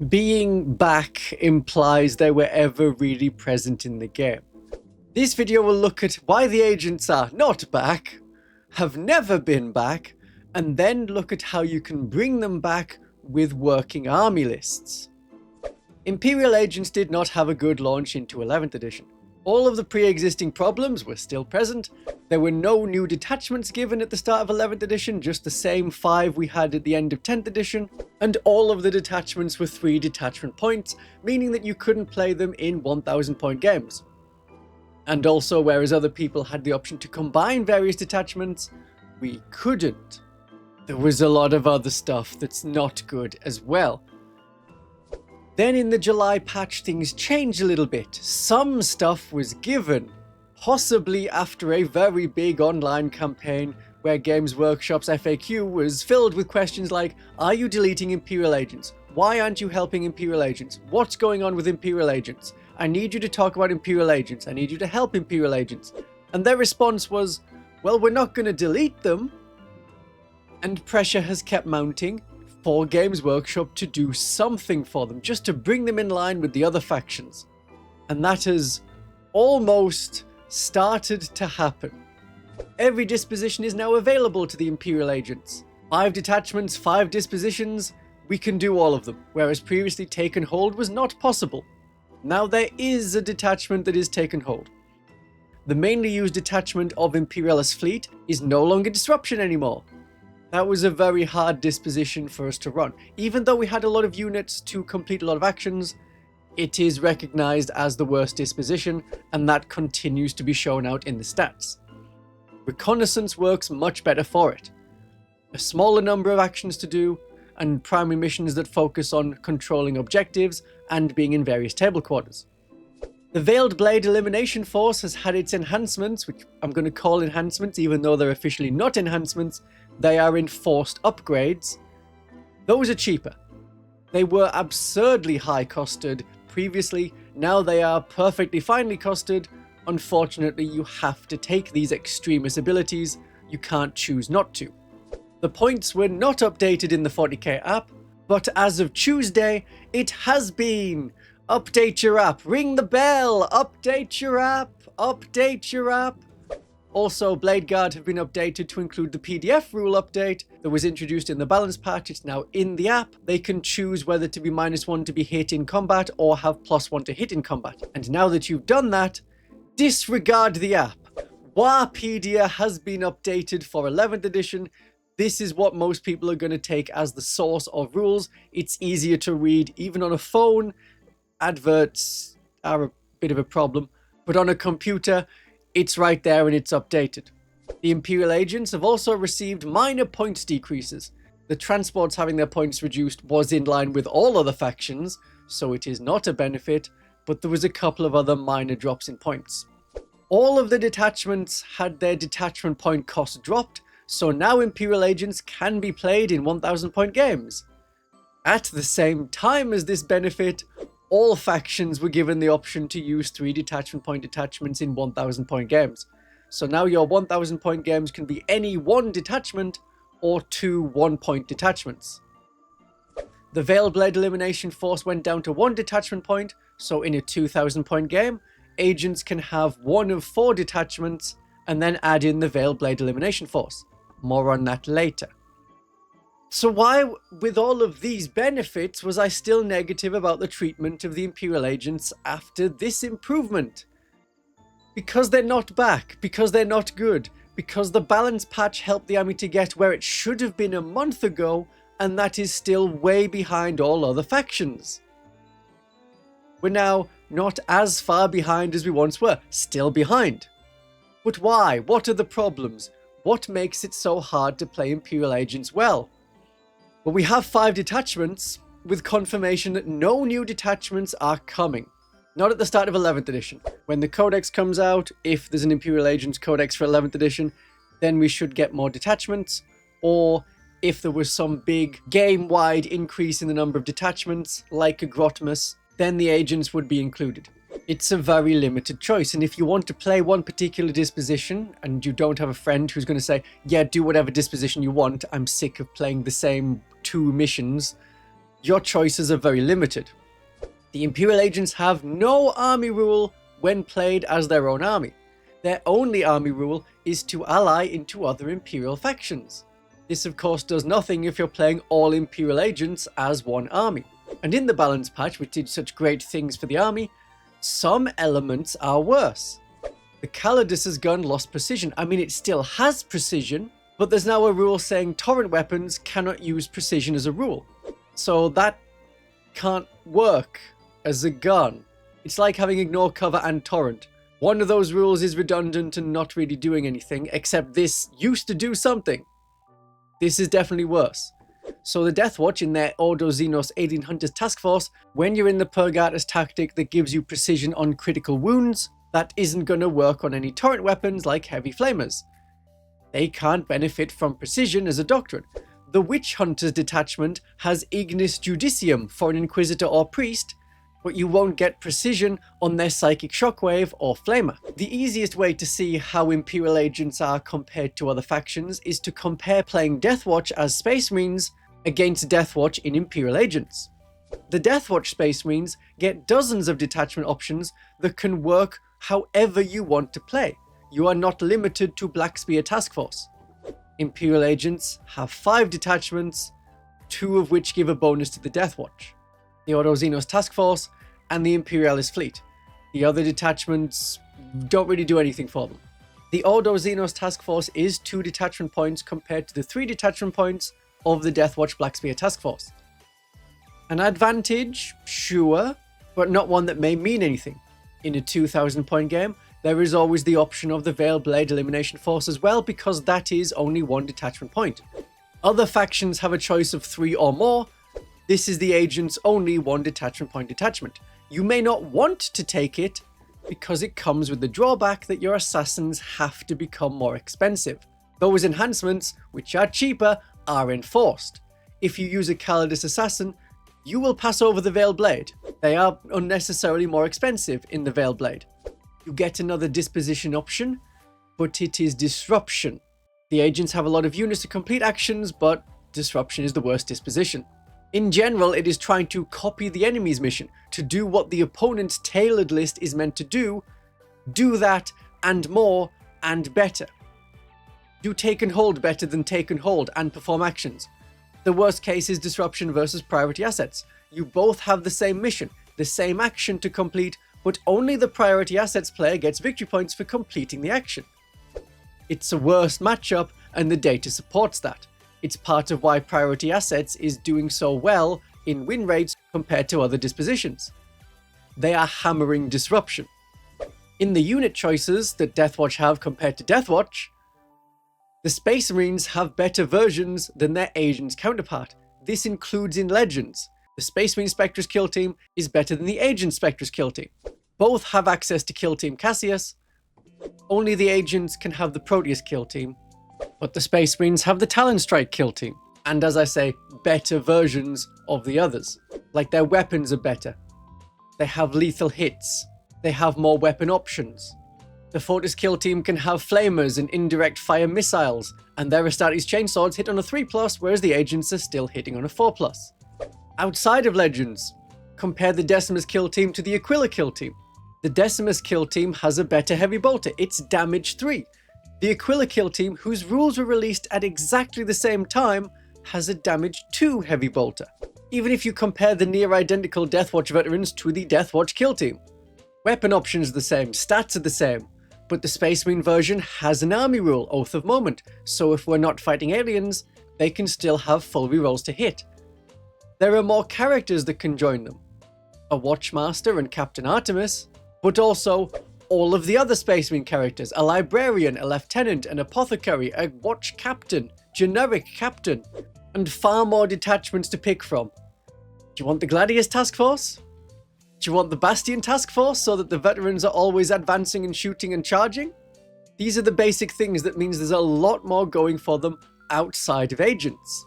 Being back implies they were ever really present in the game. This video will look at why the agents are not back, have never been back, and then look at how you can bring them back with working army lists. Imperial Agents did not have a good launch into 11th edition. All of the pre-existing problems were still present. There were no new detachments given at the start of 11th edition, just the same 5 we had at the end of 10th edition, and all of the detachments were 3 detachment points, meaning that you couldn't play them in 1000 point games. And also, whereas other people had the option to combine various detachments, we couldn't. There was a lot of other stuff that's not good as well. Then in the July patch things changed a little bit. Some stuff was given, possibly after a very big online campaign where Games Workshop's FAQ was filled with questions like, are you deleting Imperial Agents? Why aren't you helping Imperial Agents? What's going on with Imperial Agents? I need you to talk about Imperial Agents. I need you to help Imperial Agents. And their response was, well, we're not going to delete them. And pressure has kept mounting for Games Workshop to do something for them, just to bring them in line with the other factions. And that has almost started to happen. Every disposition is now available to the Imperial Agents. 5 detachments, 5 dispositions, we can do all of them, whereas previously Taken Hold was not possible. Now there is a detachment that is Taken Hold. The mainly used detachment of Imperialis Fleet is no longer Disruption anymore. That was a very hard disposition for us to run. Even though we had a lot of units to complete a lot of actions, it is recognized as the worst disposition, and that continues to be shown out in the stats. Reconnaissance works much better for it. A smaller number of actions to do, and primary missions that focus on controlling objectives and being in various table quarters. The Veiled Blade Elimination Force has had its enhancements, which I'm going to call enhancements even though they're officially not enhancements. They are enforced upgrades. Those are cheaper. They were absurdly high costed previously, now they are perfectly finely costed. Unfortunately, you have to take these extremist abilities, you can't choose not to. The points were not updated in the 40k app, but as of Tuesday, it has been! Update your app, ring the bell, update your app, update your app. Also, Blade Guard have been updated to include the PDF rule update that was introduced in the balance patch. It's now in the app. They can choose whether to be -1 to be hit in combat or have +1 to hit in combat. And now that you've done that, disregard the app. Warpedia has been updated for 11th edition. This is what most people are going to take as the source of rules. It's easier to read even on a phone. Adverts are a bit of a problem, but on a computer, it's right there and it's updated. The Imperial Agents have also received minor points decreases. The transports having their points reduced was in line with all other factions, so it is not a benefit, but there was a couple of other minor drops in points. All of the detachments had their detachment point cost dropped, so now Imperial Agents can be played in 1000 point games. At the same time as this benefit, all factions were given the option to use 3 detachment point detachments in 1000 point games. So now your 1000 point games can be any 1 detachment or 2 1-point detachments. The Veiled Blade Elimination Force went down to 1 detachment point, so in a 2000 point game, agents can have 1 of 4 detachments and then add in the Veiled Blade Elimination Force. More on that later. So why, with all of these benefits, was I still negative about the treatment of the Imperial Agents after this improvement? Because they're not back, because they're not good, because the balance patch helped the army to get where it should have been a month ago, and that is still way behind all other factions. We're now not as far behind as we once were, still behind. But why? What are the problems? What makes it so hard to play Imperial Agents well? Well, we have 5 detachments, with confirmation that no new detachments are coming. Not at the start of 11th edition. When the Codex comes out, if there's an Imperial Agents Codex for 11th edition, then we should get more detachments. Or if there was some big game-wide increase in the number of detachments, like a Grotmus, then the agents would be included. It's a very limited choice, and if you want to play one particular disposition and you don't have a friend who's going to say, yeah, do whatever disposition you want, I'm sick of playing the same 2 missions, your choices are very limited. The Imperial Agents have no army rule when played as their own army. Their only army rule is to ally into other Imperial factions. This of course does nothing if you're playing all Imperial Agents as one army. And in the balance patch, which did such great things for the army, some elements are worse. The Calidus's gun lost precision. I mean, it still has precision, but there's now a rule saying torrent weapons cannot use precision as a rule. So that can't work as a gun. It's like having ignore cover and torrent. One of those rules is redundant and not really doing anything, except this used to do something. This is definitely worse. So the Deathwatch in their Ordo Xenos Alien Hunters task force, when you're in the Purgatus tactic that gives you precision on critical wounds, that isn't going to work on any torrent weapons like heavy flamers. They can't benefit from precision as a doctrine. The Witch Hunters detachment has Ignis Judicium for an Inquisitor or Priest, but you won't get precision on their Psychic Shockwave or Flamer. The easiest way to see how Imperial Agents are compared to other factions is to compare playing Deathwatch as Space Marines against Deathwatch in Imperial Agents. The Deathwatch Space Marines get dozens of detachment options that can work however you want to play. You are not limited to Black Spear Task Force. Imperial Agents have 5 detachments, 2 of which give a bonus to the Deathwatch. The Ordo Xenos Task Force and the Imperialis Fleet. The other detachments don't really do anything for them. The Ordo Xenos Task Force is 2 detachment points compared to the 3 detachment points of the Deathwatch Black Spear Task Force. An advantage, sure, but not one that may mean anything. In a 2,000 point game, there is always the option of the Veiled Blade Elimination Force as well, because that is only 1 detachment point. Other factions have a choice of 3 or more. This is the Agent's only 1 detachment point detachment. You may not want to take it because it comes with the drawback that your assassins have to become more expensive. Those enhancements, which are cheaper, are enforced. If you use a Calidus assassin, you will pass over the Veiled Blade. They are unnecessarily more expensive in the Veiled Blade. You get another disposition option, but it is disruption. The Agents have a lot of units to complete actions, but disruption is the worst disposition. In general, it is trying to copy the enemy's mission, to do what the opponent's tailored list is meant to do that and more and better. Do take and hold better than take and hold and perform actions. The worst case is disruption versus priority assets. You both have the same mission, the same action to complete, but only the priority assets player gets victory points for completing the action. It's a worse matchup, and the data supports that. It's part of why priority assets is doing so well in win rates compared to other dispositions. They are hammering disruption. In the unit choices that Deathwatch have compared to Deathwatch, the Space Marines have better versions than their Agents counterpart. This includes in Legends. The Space Marine Spectre's kill team is better than the Agent Spectre's kill team. Both have access to Kill Team Cassius. Only the Agents can have the Proteus kill team, but the Space Marines have the Talon Strike kill team. And as I say, better versions of the others. Like their weapons are better. They have lethal hits. They have more weapon options. The Fortis kill team can have flamers and indirect fire missiles, and their Astartes chainswords hit on a 3+, whereas the Agents are still hitting on a 4+. Outside of Legends, compare the Decimus kill team to the Aquila kill team. The Decimus kill team has a better heavy bolter, it's damage 3. The Aquila kill team, whose rules were released at exactly the same time, has a damage 2 heavy bolter. Even if you compare the near identical Deathwatch veterans to the Deathwatch kill team. Weapon options are the same, stats are the same, but the Space Marine version has an army rule, Oath of Moment, so if we're not fighting aliens, they can still have full rerolls to hit. There are more characters that can join them. A Watchmaster and Captain Artemis, but also all of the other Space Marine characters, a Librarian, a Lieutenant, an Apothecary, a Watch Captain, Generic Captain, and far more detachments to pick from. Do you want the Gladius Task Force? Do you want the Bastion Task Force so that the veterans are always advancing and shooting and charging? These are the basic things that means there's a lot more going for them outside of Agents.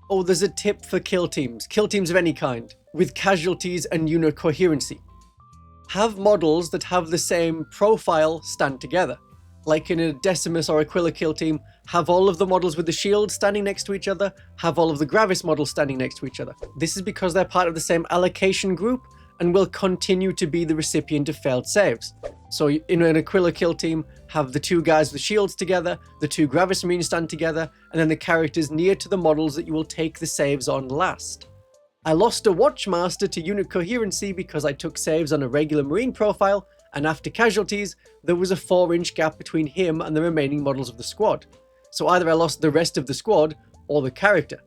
Oh, there's a tip for kill teams of any kind, with casualties and unit coherency. Have models that have the same profile stand together. like in a Decimus or Aquila kill team, have all of the models with the shield standing next to each other, have all of the Gravis models standing next to each other. This is because they're part of the same allocation group and will continue to be the recipient of failed saves. So in an Aquila kill team, have the two guys with shields together, the two Gravis Marines stand together, and then the characters near to the models that you will take the saves on last. I lost a Watchmaster to unit coherency because I took saves on a regular Marine profile, and after casualties, there was a 4-inch gap between him and the remaining models of the squad. So either I lost the rest of the squad, or the character.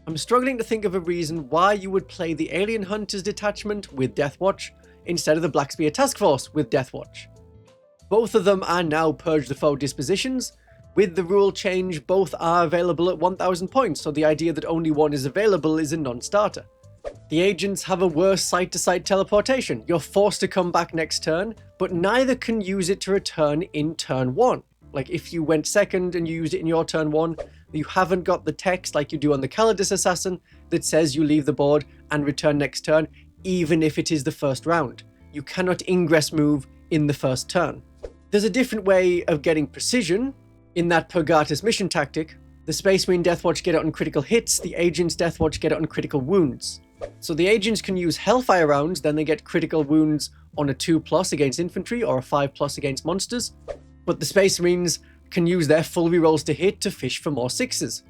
I'm struggling to think of a reason why you would play the Alien Hunters detachment with Deathwatch, instead of the Black Spear Task Force with Deathwatch. Both of them are now Purge the Foe dispositions. With the rule change, both are available at 1000 points, so the idea that only one is available is a non-starter. The agents have a worse site-to-site teleportation. You're forced to come back next turn, but neither can use it to return in turn 1. Like if you went second and you used it in your turn 1, you haven't got the text like you do on the Calidus Assassin that says you leave the board and return next turn, even if it is the first round. You cannot ingress move in the first turn. There's a different way of getting precision in that Purgatus mission tactic. The Space Marine Deathwatch get it on critical hits, the Agents Deathwatch get it on critical wounds. So the Agents can use Hellfire rounds, then they get critical wounds on a 2+ against infantry or a 5+ against monsters. But the Space Marines can use their full rerolls to hit to fish for more 6s.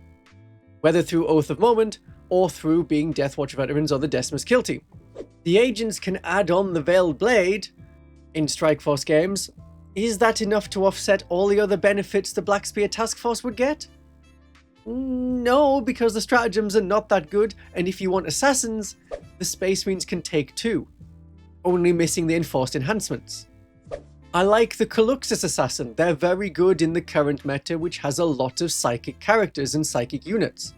Whether through Oath of Moment or through being Deathwatch veterans or the Decimus kill team. The Agents can add on the Veiled Blade in Strikeforce games. Is that enough to offset all the other benefits the Black Spear Task Force would get? No, because the stratagems are not that good, and if you want assassins, the Space Marines can take 2, only missing the enforced enhancements. I like the Caluxus Assassin. They're very good in the current meta, which has a lot of psychic characters and psychic units.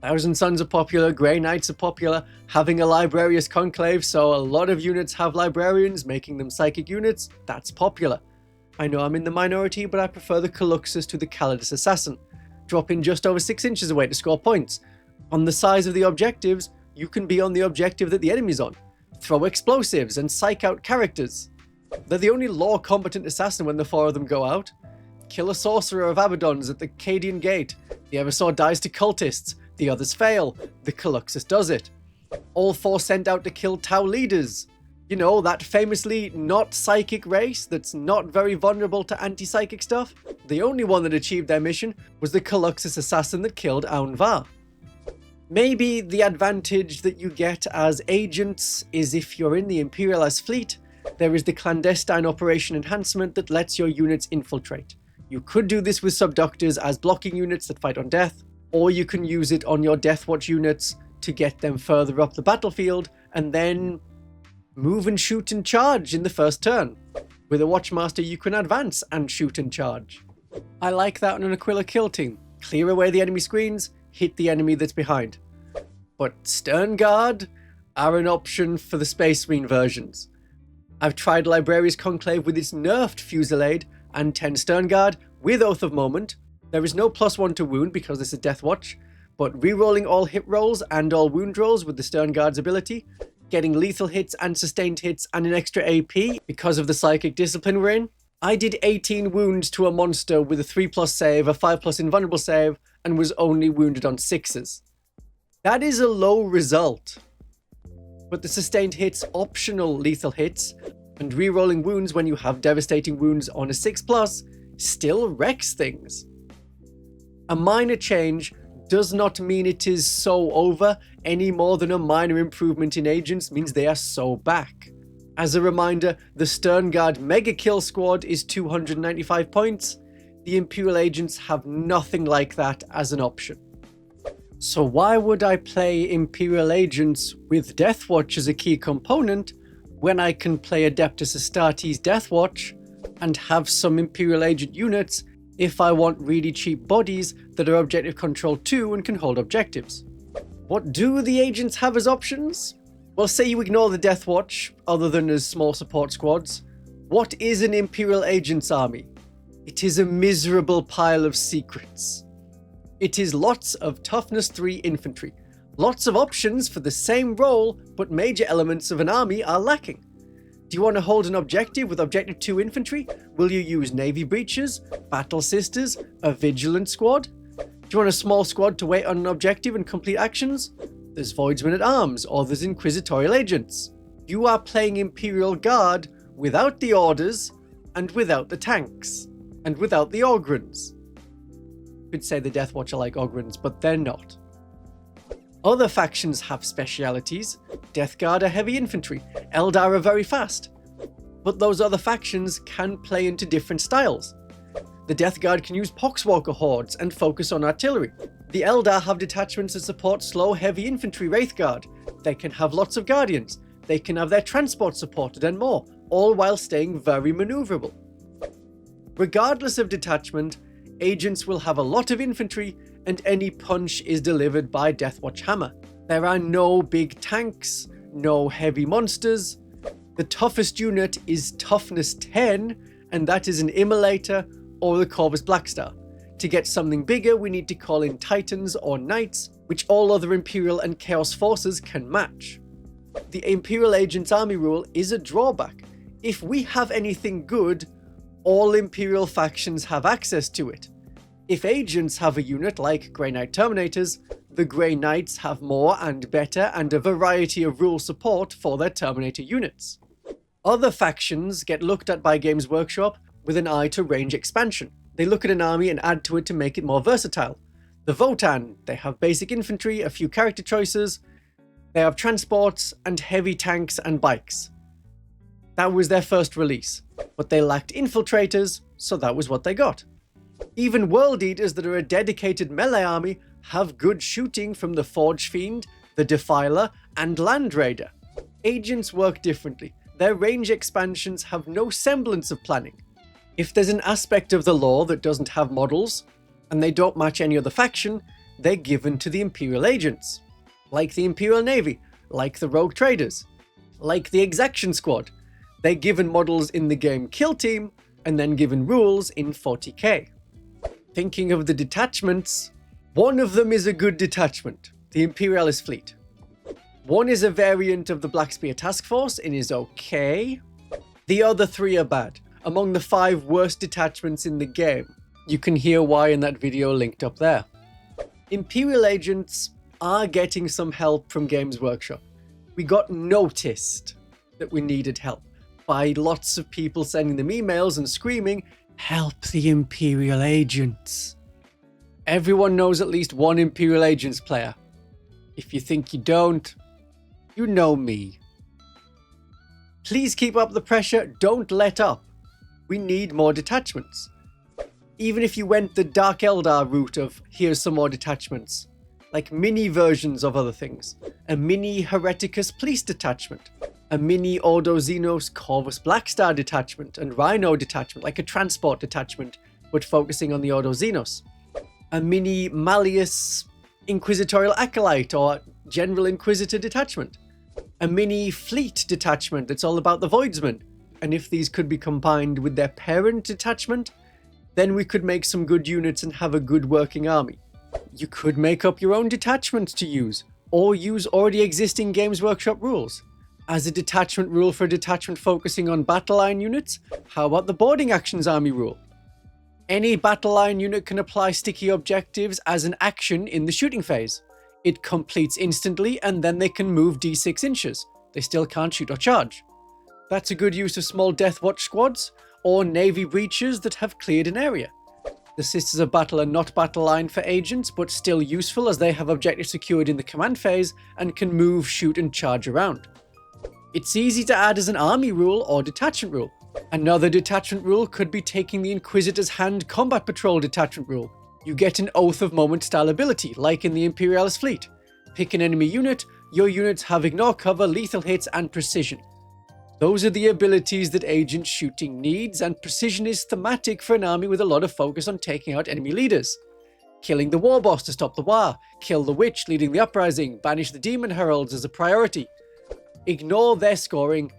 Thousand Sons are popular, Grey Knights are popular, having a Librarius Conclave, so a lot of units have Librarians, making them psychic units. That's popular. I know I'm in the minority, but I prefer the Caluxus to the Calidus Assassin. Dropping just over 6 inches away to score points. On the size of the objectives, you can be on the objective that the enemy's on. Throw explosives and psych out characters. They're the only law-competent assassin when the 4 of them go out. Kill a sorcerer of Abaddon's at the Cadian Gate. The Eversaw dies to cultists. The others fail. The Caluxus does it. All 4 sent out to kill Tau leaders. You know, that famously not psychic race that's not very vulnerable to anti-psychic stuff. The only one that achieved their mission was the Caluxus assassin that killed Aunvar. Maybe the advantage that you get as agents is if you're in the Imperialis Fleet, there is the clandestine operation enhancement that lets your units infiltrate. You could do this with subductors as blocking units that fight on death, or you can use it on your Deathwatch units to get them further up the battlefield, and then move and shoot and charge in the first turn. With a Watchmaster you can advance and shoot and charge. I like that on an Aquila kill team. Clear away the enemy screens, hit the enemy that's behind. But Sternguard are an option for the Space Marine versions. I've tried Librarius Conclave with its nerfed Fusillade and 10 Sternguard with Oath of Moment. There is no +1 to wound because this is Deathwatch, but rerolling all hit rolls and all wound rolls with the Sternguard's ability, getting lethal hits and sustained hits and an extra AP because of the psychic discipline we're in. I did 18 wounds to a monster with a 3+ save, a 5+ invulnerable save, and was only wounded on 6s. That is a low result. But the sustained hits, optional lethal hits, and rerolling wounds when you have devastating wounds on a 6+ still wrecks things. A minor change does not mean it is so over any more than a minor improvement in agents means they are so back. As a reminder, the Sternguard Mega Kill Squad is 295 points. The Imperial Agents have nothing like that as an option. So why would I play Imperial Agents with Deathwatch as a key component when I can play Adeptus Astartes Deathwatch and have some Imperial Agent units if I want really cheap bodies that are objective control 2 and can hold objectives? What do the agents have as options? Well, say you ignore the Deathwatch, other than as small support squads. What is an Imperial Agents army? It is a miserable pile of secrets. It is lots of toughness 3 infantry. Lots of options for the same role, but major elements of an army are lacking. Do you want to hold an objective with Objective 2 infantry? Will you use Navy Breaches, Battle Sisters, a Vigilant squad? Do you want a small squad to wait on an objective and complete actions? There's Voidsmen at Arms, or there's Inquisitorial Agents. You are playing Imperial Guard without the Orders, and without the tanks, and without the Ogrons. You could say the Deathwatch are like Ogrons, but they're not. Other factions have specialities. Death Guard are heavy infantry, Eldar are very fast. But those other factions can play into different styles. The Death Guard can use Poxwalker hordes and focus on artillery. The Eldar have detachments that support slow heavy infantry Wraith Guard. They can have lots of Guardians. They can have their transport supported and more, all while staying very maneuverable. Regardless of detachment, agents will have a lot of infantry, and any punch is delivered by Deathwatch Hammer. There are no big tanks, no heavy monsters. The toughest unit is toughness 10, and that is an Immolator or the Corvus Blackstar. To get something bigger, we need to call in Titans or Knights, which all other Imperial and Chaos forces can match. The Imperial Agents army rule is a drawback. If we have anything good, all Imperial factions have access to it. If agents have a unit like Grey Knight Terminators, the Grey Knights have more and better and a variety of rule support for their Terminator units. Other factions get looked at by Games Workshop with an eye to range expansion. They look at an army and add to it to make it more versatile. The Votan, they have basic infantry, a few character choices, they have transports and heavy tanks and bikes. That was their first release, but they lacked infiltrators, so that was what they got. Even World Eaters that are a dedicated melee army have good shooting from the Forge Fiend, the Defiler, and Land Raider. Agents work differently. Their range expansions have no semblance of planning. If there's an aspect of the lore that doesn't have models, and they don't match any other faction, they're given to the Imperial Agents. Like the Imperial Navy, like the Rogue Traders, like the Exaction Squad. They're given models in the game Kill Team, and then given rules in 40k. Thinking of the detachments, one of them is a good detachment, the Imperialis Fleet. One is a variant of the Black Spear Task Force and is okay. The other three are bad. Among the 5 worst detachments in the game. You can hear why in that video linked up there. Imperial Agents are getting some help from Games Workshop. We got noticed that we needed help by lots of people sending them emails and screaming, "Help the Imperial Agents." Everyone knows at least one Imperial Agents player. If you think you don't, you know me. Please keep up the pressure, don't let up. We need more detachments. Even if you went the Dark Eldar route of here's some more detachments, like mini versions of other things, a mini Hereticus Police detachment, a mini Ordo Xenos Corvus Blackstar detachment and Rhino detachment, like a transport detachment, but focusing on the Ordo Xenos, a mini Malleus Inquisitorial Acolyte or General Inquisitor detachment, a mini Fleet detachment that's all about the Voidsmen. And if these could be combined with their parent detachment, then we could make some good units and have a good working army. You could make up your own detachments to use, or use already existing Games Workshop rules. As a detachment rule for a detachment focusing on battle line units, how about the boarding actions army rule? Any battle line unit can apply sticky objectives as an action in the shooting phase. It completes instantly and then they can move d6 inches. They still can't shoot or charge. That's a good use of small Deathwatch squads, or Navy breaches that have cleared an area. The Sisters of Battle are not battle line for agents, but still useful as they have objectives secured in the command phase and can move, shoot and charge around. It's easy to add as an army rule or detachment rule. Another detachment rule could be taking the Inquisitor's Hand Combat Patrol detachment rule. You get an Oath of Moment style ability, like in the Imperialis Fleet. Pick an enemy unit, your units have ignore cover, lethal hits and precision. Those are the abilities that agent shooting needs, and precision is thematic for an army with a lot of focus on taking out enemy leaders. Killing the war boss to stop the war, kill the witch leading the uprising, banish the demon heralds as a priority. Ignore their scoring.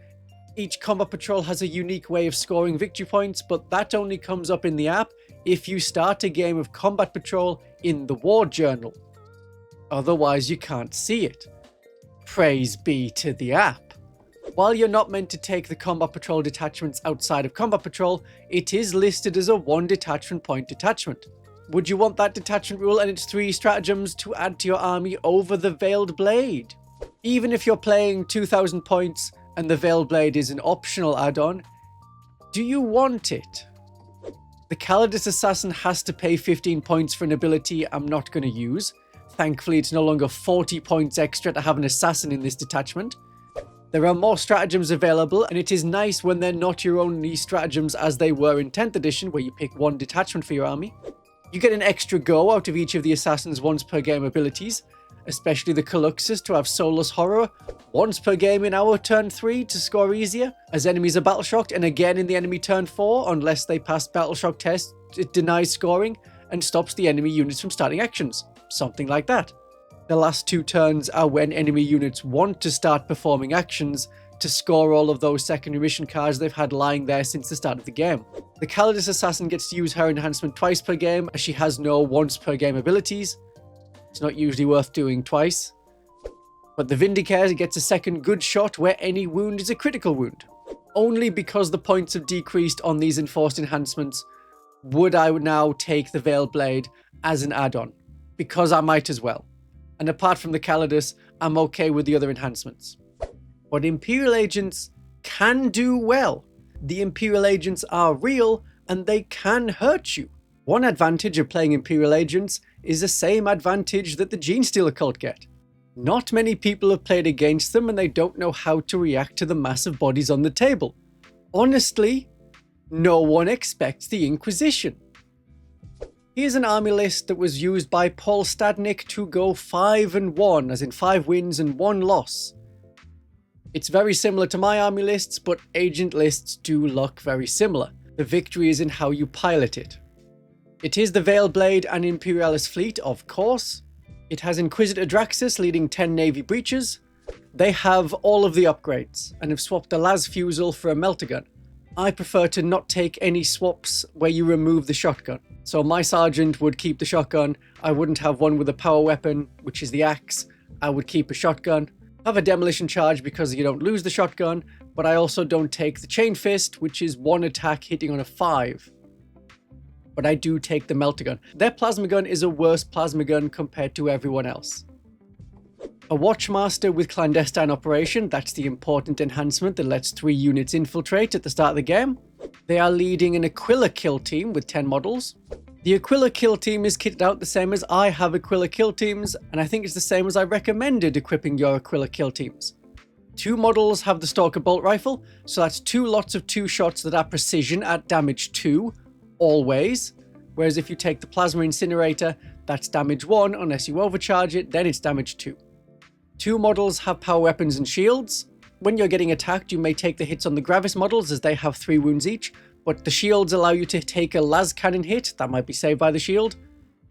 Each combat patrol has a unique way of scoring victory points, but that only comes up in the app if you start a game of combat patrol in the war journal. Otherwise you can't see it. Praise be to the app. While you're not meant to take the combat patrol detachments outside of combat patrol, it is listed as a 1 detachment point detachment. Would you want that detachment rule and its 3 stratagems to add to your army over the Veiled Blade? Even if you're playing 2000 points and the Veiled Blade is an optional add-on, do you want it? The Calidus Assassin has to pay 15 points for an ability I'm not going to use. Thankfully, it's no longer 40 points extra to have an assassin in this detachment. There are more stratagems available, and it is nice when they're not your only stratagems as they were in 10th edition, where you pick 1 detachment for your army. You get an extra go out of each of the assassin's once per game abilities, especially the Caluxus to have Soulless Horror once per game in our turn 3 to score easier, as enemies are battle shocked, and again in the enemy turn 4 unless they pass battle shock test. It denies scoring and stops the enemy units from starting actions, something like that. The last 2 turns are when enemy units want to start performing actions to score all of those secondary mission cards they've had lying there since the start of the game. The Calidus Assassin gets to use her enhancement twice per game, as she has no once per game abilities. It's not usually worth doing twice. But the Vindicator gets a second good shot where any wound is a critical wound. Only because the points have decreased on these enforced enhancements would I now take the Veiled Blade as an add-on, because I might as well. And apart from the Calidus, I'm okay with the other enhancements. But Imperial Agents can do well. The Imperial Agents are real, and they can hurt you. One advantage of playing Imperial Agents is the same advantage that the Genestealer cult get. Not many people have played against them, and they don't know how to react to the massive bodies on the table. Honestly, no one expects the Inquisition. Here's an army list that was used by Paul Stadnick to go 5-1, as in 5 wins and 1 loss. It's very similar to my army lists, but agent lists do look very similar. The victory is in how you pilot it. It is the Veiled Blade and Imperialis Fleet, of course. It has Inquisitor Draxus leading 10 Navy breaches. They have all of the upgrades, and have swapped the las fusel for a melter gun. I prefer to not take any swaps where you remove the shotgun. So my sergeant would keep the shotgun. I wouldn't have one with a power weapon, which is the axe. I would keep a shotgun. Have a demolition charge because you don't lose the shotgun, but I also don't take the chain fist, which is 1 attack hitting on a 5. But I do take the melter gun. Their plasma gun is a worse plasma gun compared to everyone else. A Watchmaster with clandestine operation, that's the important enhancement that lets 3 units infiltrate at the start of the game. They are leading an Aquila kill team with 10 models. The Aquila kill team is kitted out the same as I have Aquila kill teams, and I think it's the same as I recommended equipping your Aquila kill teams. 2 models have the Stalker bolt rifle, so that's 2 lots of 2 shots that are precision at damage 2, always. Whereas if you take the Plasma Incinerator, that's damage 1 unless you overcharge it, then it's damage 2. 2 models have power weapons and shields. When you're getting attacked, you may take the hits on the Gravis models as they have 3 wounds each, but the shields allow you to take a las cannon hit, that might be saved by the shield,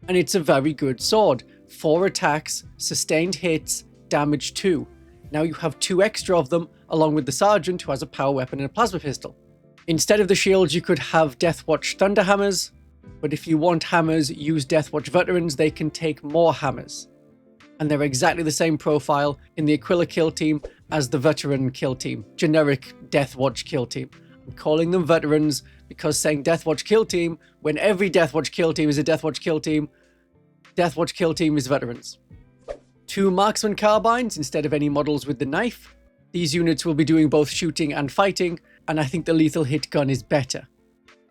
and it's a very good sword. 4 attacks, sustained hits, damage 2. Now you have 2 extra of them, along with the sergeant who has a power weapon and a plasma pistol. Instead of the shields, you could have Deathwatch Thunder Hammers, but if you want hammers, use Deathwatch Veterans, they can take more hammers. And they're exactly the same profile in the Aquila kill team as the veteran kill team, generic Deathwatch kill team. I'm calling them veterans because saying Deathwatch kill team, when every Deathwatch kill team is a Deathwatch kill team is veterans. 2 marksman carbines instead of any models with the knife. These units will be doing both shooting and fighting, and I think the lethal hit gun is better.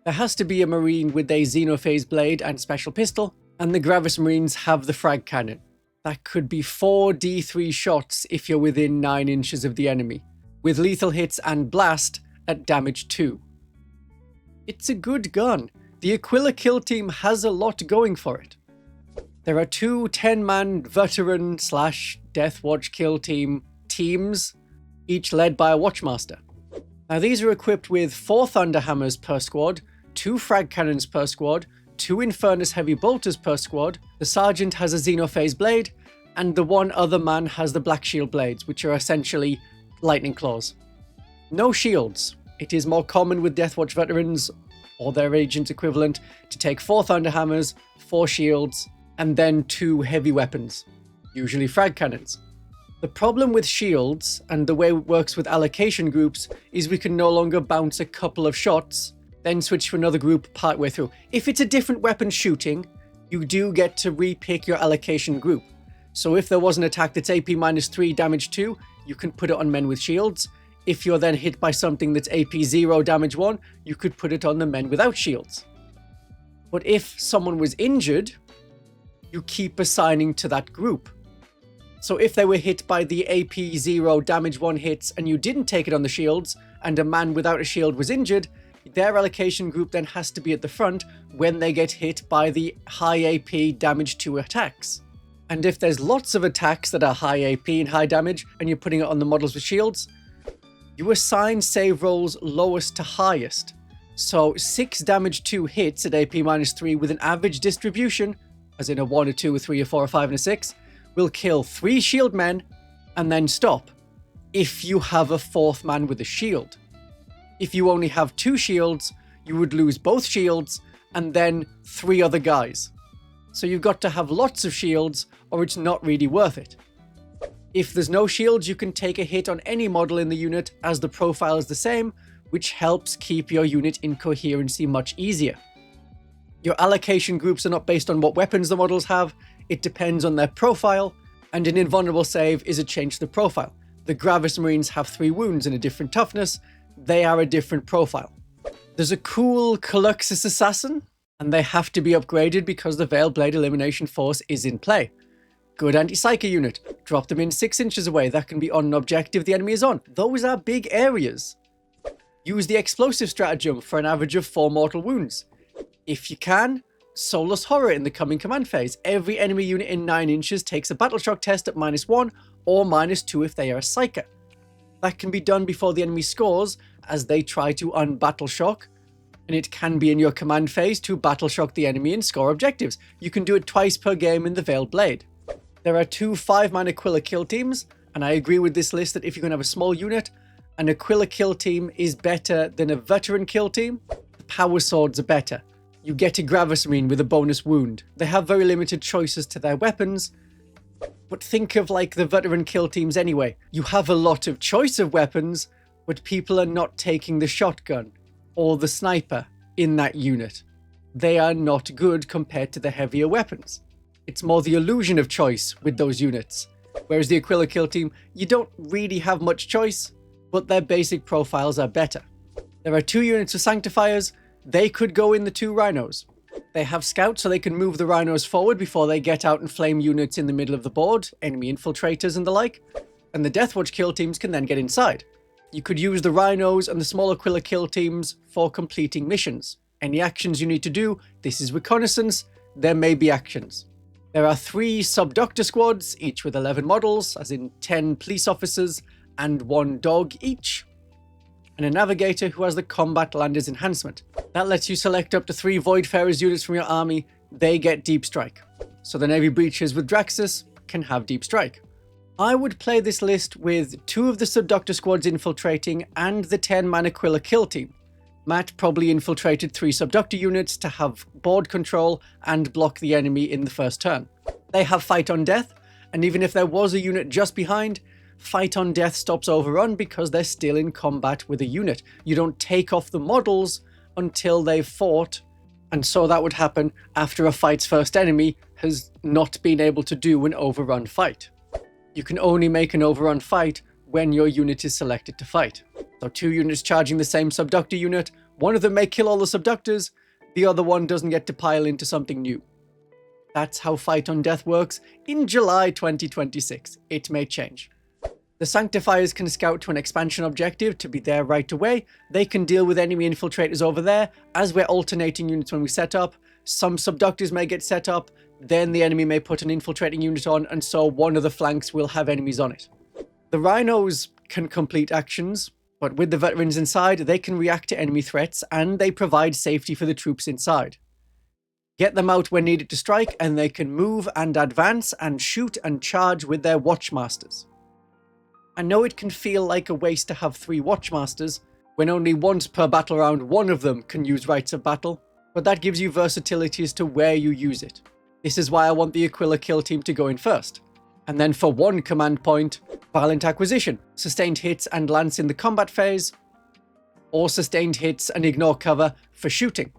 There has to be a marine with a Xenophase blade and special pistol, and the Gravis Marines have the frag cannon. That could be 4 D3 shots if you're within 9 inches of the enemy, with lethal hits and blast at damage 2. It's a good gun. The Aquila kill team has a lot going for it. There are 2 10-man veteran / Deathwatch kill team teams, each led by a Watchmaster. Now these are equipped with 4 Thunder Hammers per squad, 2 frag cannons per squad, 2 Infernus heavy bolters per squad, the sergeant has a Xenophase blade, and the one other man has the Black Shield blades, which are essentially lightning claws. No shields. It is more common with Deathwatch veterans, or their agent equivalent, to take 4 Thunder Hammers, 4 shields, and then 2 heavy weapons, usually frag cannons. The problem with shields, and the way it works with allocation groups, is we can no longer bounce a couple of shots, then switch to another group partway through. If it's a different weapon shooting, you do get to re-pick your allocation group. So if there was an attack that's AP -3, damage 2, you can put it on men with shields. If you're then hit by something that's AP 0, damage 1, you could put it on the men without shields. But if someone was injured, you keep assigning to that group. So if they were hit by the AP 0, damage 1 hits and you didn't take it on the shields, and a man without a shield was injured, their allocation group then has to be at the front when they get hit by the high AP damage 2 attacks. And if there's lots of attacks that are high AP and high damage, and you're putting it on the models with shields, you assign save rolls lowest to highest. So 6 damage 2 hits at AP -3 with an average distribution, as in a 1, a 2, a 3, a 4, a 5, and a 6, will kill 3 shield men and then stop, if you have a 4th man with a shield. If you only have 2 shields, you would lose both shields and then 3 other guys. So you've got to have lots of shields or it's not really worth it. If there's no shields, you can take a hit on any model in the unit as the profile is the same, which helps keep your unit in coherency much easier. Your allocation groups are not based on what weapons the models have, it depends on their profile, and an invulnerable save is a change to the profile. The Gravis Marines have 3 wounds and a different toughness, they are a different profile. There's a cool Caluxus Assassin, and they have to be upgraded because the Veilblade Elimination Force is in play. Good anti-psyker unit, drop them in 6 inches away, that can be on an objective the enemy is on. Those are big areas. Use the explosive stratagem for an average of 4 mortal wounds. If you can, Soulless Horror in the coming command phase. Every enemy unit in 9 inches takes a battle shock test at -1 or -2 if they are a psyker. That can be done before the enemy scores as they try to unbattle shock, and it can be in your command phase to battle shock the enemy and score objectives. You can do it twice per game in the Veiled Blade. There are 2 5-man Aquila kill teams, and I agree with this list that if you're going to have a small unit, an Aquila kill team is better than a veteran kill team. The power swords are better. You get a Gravis Marine with a bonus wound. They have very limited choices to their weapons, but think of like the veteran kill teams anyway. You have a lot of choice of weapons, but people are not taking the shotgun or the sniper in that unit. They are not good compared to the heavier weapons. It's more the illusion of choice with those units. Whereas the Aquila kill team, you don't really have much choice, but their basic profiles are better. There are 2 units of Sanctifiers. They could go in the 2 Rhinos. They have scouts so they can move the Rhinos forward before they get out and flame units in the middle of the board, enemy infiltrators and the like, and the Deathwatch kill teams can then get inside. You could use the Rhinos and the small Aquila kill teams for completing missions. Any actions you need to do, this is reconnaissance, there may be actions. There are 3 Subdoctor squads, each with 11 models, as in 10 police officers and 1 dog each, and a navigator who has the Combat Landers enhancement. That lets you select up to 3 Voidfarers units from your army, they get Deep Strike. So the Navy Breaches with Draxus can have Deep Strike. I would play this list with 2 of the Subdoctor squads infiltrating and the 10-man Aquila kill team. Matt probably infiltrated 3 Subdoctor units to have board control and block the enemy in the first turn. They have Fight on Death, and even if there was a unit just behind, Fight on Death stops overrun because they're still in combat with a unit. You don't take off the models until they've fought, and so that would happen after a fight's first enemy has not been able to do an overrun fight. You can only make an overrun fight when your unit is selected to fight. So 2 units charging the same Subductor unit, one of them may kill all the Subductors, the other one doesn't get to pile into something new. That's how Fight on Death works in July 2026. It may change. The Sanctifiers can scout to an expansion objective to be there right away. They can deal with enemy infiltrators over there. As we're alternating units when we set up, some Subductors may get set up, then the enemy may put an infiltrating unit on, and so one of the flanks will have enemies on it. The Rhinos can complete actions, but with the veterans inside, they can react to enemy threats, and they provide safety for the troops inside. Get them out when needed to strike, and they can move and advance and shoot and charge with their Watchmasters. I know it can feel like a waste to have 3 Watchmasters, when only once per battle round one of them can use Rites of Battle, but that gives you versatility as to where you use it. This is why I want the Aquila kill team to go in first. And then for one command point, Violent Acquisition, sustained hits and lance in the combat phase, or sustained hits and ignore cover for shooting.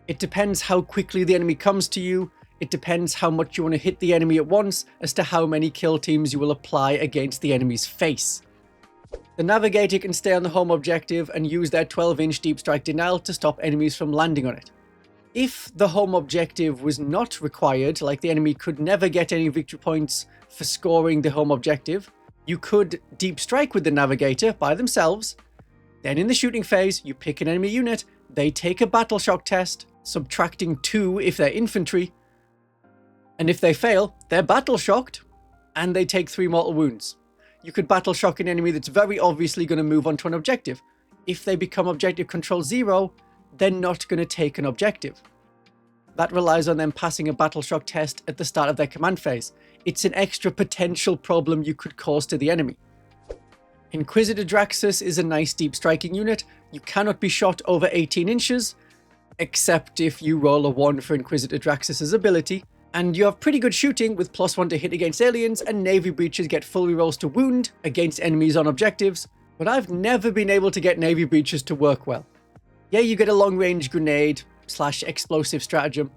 It depends how quickly the enemy comes to you. It depends how much you want to hit the enemy at once as to how many kill teams you will apply against the enemy's face. The Navigator can stay on the home objective and use their 12-inch deep strike denial to stop enemies from landing on it. If the home objective was not required, like the enemy could never get any victory points for scoring the home objective, you could deep strike with the Navigator by themselves. Then in the shooting phase, you pick an enemy unit, they take a battle shock test, subtracting 2 if they're infantry, and if they fail, they're battle shocked, and they take 3 mortal wounds. You could battle shock an enemy that's very obviously going to move on to an objective. If they become objective control 0, they're not going to take an objective. That relies on them passing a battle shock test at the start of their command phase. It's an extra potential problem you could cause to the enemy. Inquisitor Draxus is a nice deep striking unit. You cannot be shot over 18 inches, except if you roll a 1 for Inquisitor Draxus's ability, and you have pretty good shooting with +1 to hit against aliens, and Navy Breaches get full rerolls to wound against enemies on objectives, but I've never been able to get Navy Breaches to work well. Yeah, you get a long-range grenade / explosive stratagem.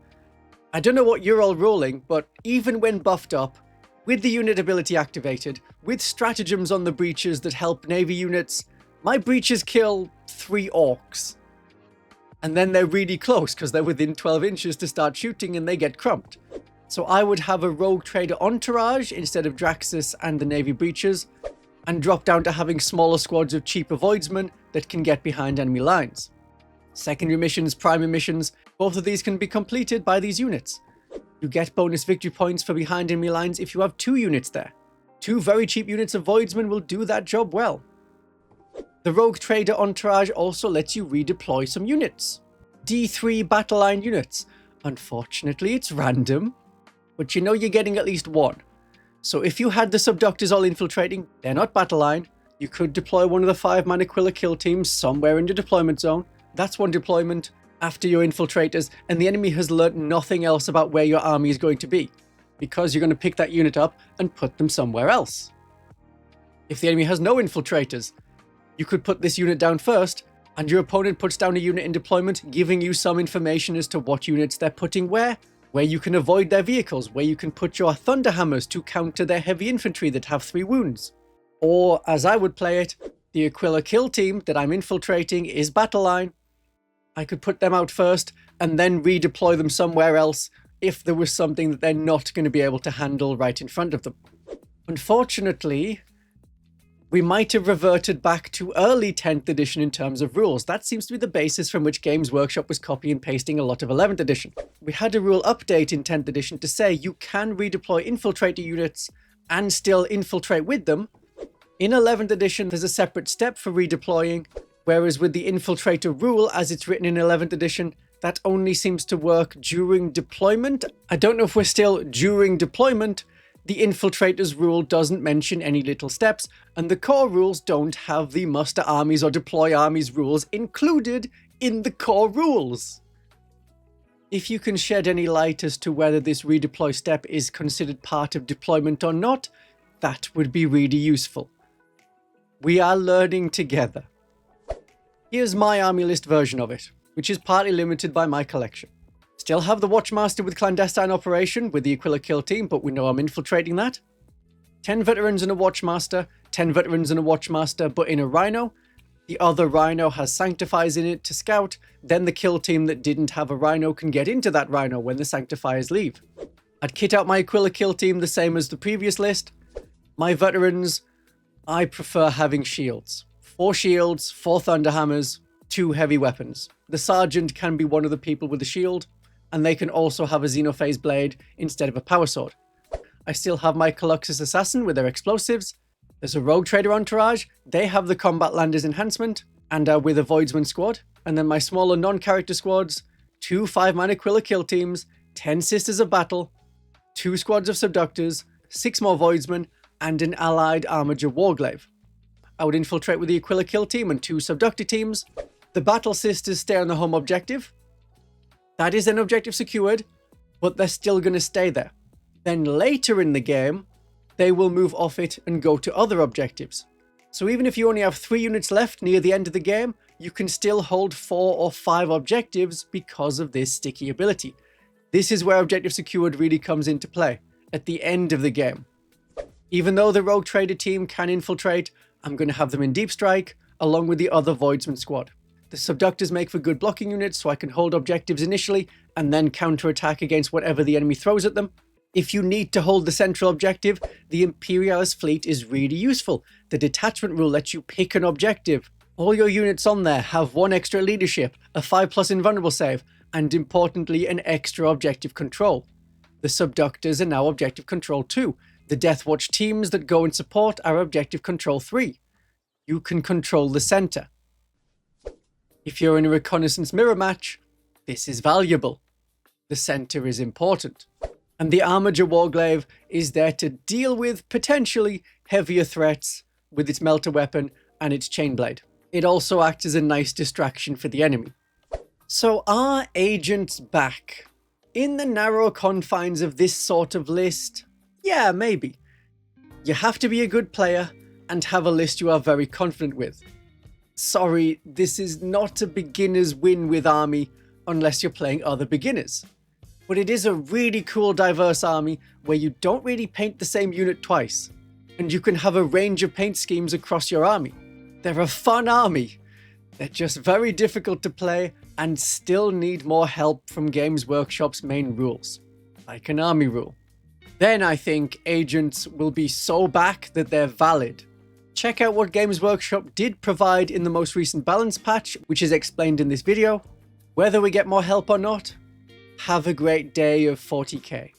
I don't know what you're all rolling, but even when buffed up, with the unit ability activated, with stratagems on the breaches that help Navy units, my breaches kill 3 orcs. And then they're really close because they're within 12 inches to start shooting and they get crumped. So I would have a Rogue Trader entourage instead of Draxus and the Navy breaches, and drop down to having smaller squads of cheap avoidsmen that can get behind enemy lines. Secondary missions, primary missions, both of these can be completed by these units. You get bonus victory points for behind enemy lines if you have 2 units there. 2 very cheap units of Voidsmen will do that job well. The Rogue Trader entourage also lets you redeploy some units. D3 battle line units. Unfortunately, it's random, but you know you're getting at least 1. So if you had the Subductors all infiltrating, they're not battle line. You could deploy one of the 5-man Aquila kill teams somewhere in the deployment zone. That's 1 deployment after your infiltrators, and the enemy has learnt nothing else about where your army is going to be, because you're going to pick that unit up and put them somewhere else. If the enemy has no infiltrators, you could put this unit down first, and your opponent puts down a unit in deployment, giving you some information as to what units they're putting where you can avoid their vehicles, where you can put your Thunderhammers to counter their heavy infantry that have 3 wounds. Or, as I would play it, the Aquila kill team that I'm infiltrating is battle line. I could put them out first and then redeploy them somewhere else if there was something that they're not going to be able to handle right in front of them. Unfortunately, we might have reverted back to early 10th edition in terms of rules. That seems to be the basis from which Games Workshop was copy and pasting a lot of 11th edition. We had a rule update in 10th edition to say you can redeploy infiltrator units and still infiltrate with them. In 11th edition, there's a separate step for redeploying, whereas with the infiltrator rule, as it's written in 11th edition, that only seems to work during deployment. I don't know if we're still during deployment. The infiltrators rule doesn't mention any little steps, and the core rules don't have the muster armies or deploy armies rules included in the core rules. If you can shed any light as to whether this redeploy step is considered part of deployment or not, that would be really useful. We are learning together. Here's my army list version of it, which is partly limited by my collection. Still have the Watchmaster with Clandestine Operation with the Aquila kill team, but we know I'm infiltrating that. 10 veterans and a Watchmaster, 10 veterans and a Watchmaster, but in a Rhino. The other Rhino has Sanctifiers in it to scout, then the kill team that didn't have a Rhino can get into that Rhino when the Sanctifiers leave. I'd kit out my Aquila kill team the same as the previous list. My veterans, I prefer having shields. 4 shields, 4 Thunderhammers, 2 heavy weapons. The Sergeant can be one of the people with a shield, and they can also have a Xenophase blade instead of a power sword. I still have my Coluxus Assassin with their explosives. There's a Rogue Trader entourage. They have the Combat Landers enhancement, and are with a Voidsman squad. And then my smaller non-character squads, 2 5-man Aquila kill teams, 10 Sisters of Battle, 2 squads of Subductors, 6 more Voidsmen, and an allied Armiger Warglaive. I would infiltrate with the Aquila kill team and 2 Subductor teams. The Battle Sisters stay on the home objective. That is an objective secured, but they're still going to stay there. Then later in the game, they will move off it and go to other objectives. So even if you only have 3 units left near the end of the game, you can still hold 4 or 5 objectives because of this sticky ability. This is where Objective Secured really comes into play, at the end of the game. Even though the Rogue Trader team can infiltrate, I'm going to have them in Deep Strike, along with the other Voidsman squad. The Subductors make for good blocking units, so I can hold objectives initially, and then counterattack against whatever the enemy throws at them. If you need to hold the central objective, the Imperialis Fleet is really useful. The detachment rule lets you pick an objective. All your units on there have 1 extra leadership, a 5+ invulnerable save, and importantly an extra objective control. The Subductors are now objective control 2. The Deathwatch teams that go in support are objective control 3. You can control the center. If you're in a reconnaissance mirror match, this is valuable. The center is important. And the Armiger Warglaive is there to deal with potentially heavier threats with its melter weapon and its chainblade. It also acts as a nice distraction for the enemy. So are agents back? In the narrow confines of this sort of list, yeah, maybe. You have to be a good player and have a list you are very confident with. Sorry, this is not a beginner's win with army unless you're playing other beginners. But it is a really cool diverse army where you don't really paint the same unit twice, and you can have a range of paint schemes across your army. They're a fun army. They're just very difficult to play and still need more help from Games Workshop's main rules, like an army rule. Then I think agents will be so back that they're valid. Check out what Games Workshop did provide in the most recent balance patch, which is explained in this video. Whether we get more help or not, have a great day of 40k.